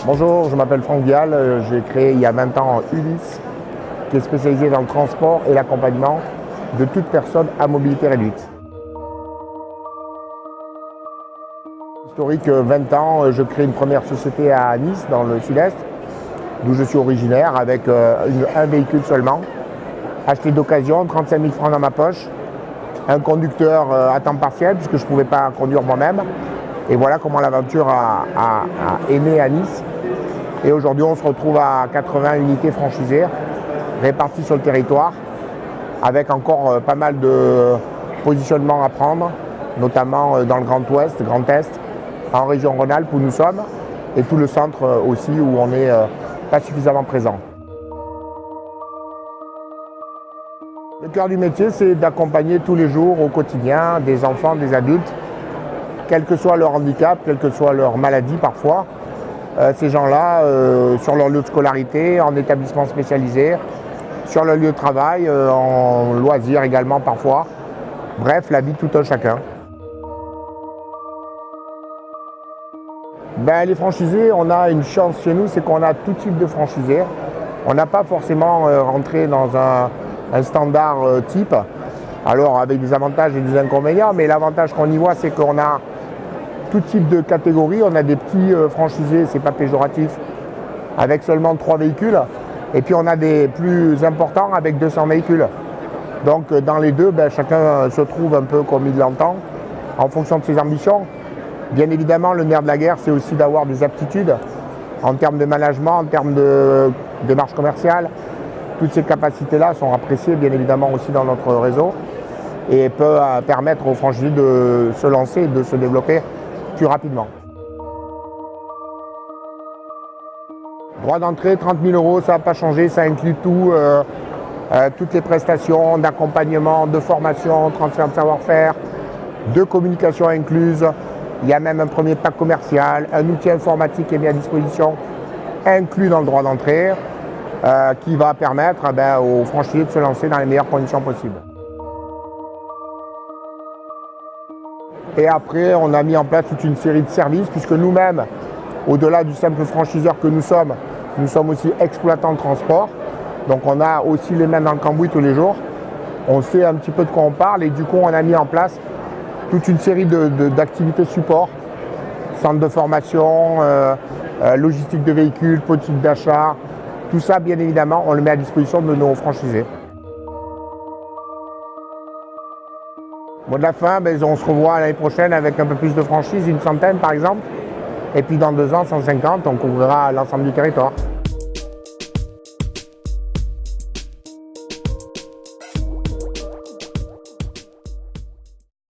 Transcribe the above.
Bonjour, je m'appelle Franck Vial, j'ai créé il y a 20 ans Ulysse, qui est spécialisé dans le transport et l'accompagnement de toute personne à mobilité réduite. Historique 20 ans, je crée une première société à Nice, dans le sud-est, d'où je suis originaire, avec un véhicule seulement, acheté d'occasion, 35 000 francs dans ma poche, un conducteur à temps partiel, puisque je ne pouvais pas conduire moi-même. Et voilà comment l'aventure est née à Nice. Et aujourd'hui, on se retrouve à 80 unités franchisées, réparties sur le territoire, avec encore pas mal de positionnements à prendre, notamment dans le Grand Ouest, Grand Est, en région Rhône-Alpes où nous sommes, et tout le centre aussi où on n'est pas suffisamment présent. Le cœur du métier, c'est d'accompagner tous les jours, au quotidien, des enfants, des adultes, quel que soit leur handicap, quelle que soit leur maladie parfois. Ces gens-là, sur leur lieu de scolarité, en établissement spécialisé, sur leur lieu de travail, en loisirs également parfois. Bref, la vie de tout un chacun. Les franchisés, on a une chance chez nous, c'est qu'on a tout type de franchisés. On n'a pas forcément rentré dans un standard type, alors avec des avantages et des inconvénients, mais l'avantage qu'on y voit, c'est qu'on a tout type de catégorie. On a des petits franchisés, c'est pas péjoratif, avec seulement 3 véhicules, et puis on a des plus importants avec 200 véhicules. Donc dans les deux, chacun se trouve un peu comme il l'entend, en fonction de ses ambitions. Bien évidemment, le nerf de la guerre, c'est aussi d'avoir des aptitudes en termes de management, en termes de démarche commerciale. Toutes ces capacités-là sont appréciées bien évidemment aussi dans notre réseau et peuvent permettre aux franchisés de se lancer et de se développer plus rapidement. Droit d'entrée, 30 000 €, ça n'a pas changé, ça inclut tout, toutes les prestations d'accompagnement, de formation, transfert de savoir-faire, de communication incluse. Il y a même un premier pack commercial, un outil informatique qui est mis à disposition, inclus dans le droit d'entrée, qui va permettre aux franchisés de se lancer dans les meilleures conditions possibles. Et après, on a mis en place toute une série de services, puisque nous-mêmes, au-delà du simple franchiseur que nous sommes aussi exploitants de transport. Donc on a aussi les mains dans le cambouis tous les jours. On sait un petit peu de quoi on parle, et du coup, on a mis en place toute une série d'activités support, centres de formation, logistique de véhicules, politique d'achat. Tout ça, bien évidemment, on le met à disposition de nos franchisés. Mot de la fin, on se revoit l'année prochaine avec un peu plus de franchises, une centaine par exemple. Et puis dans 2 ans, 150, on couvrira l'ensemble du territoire.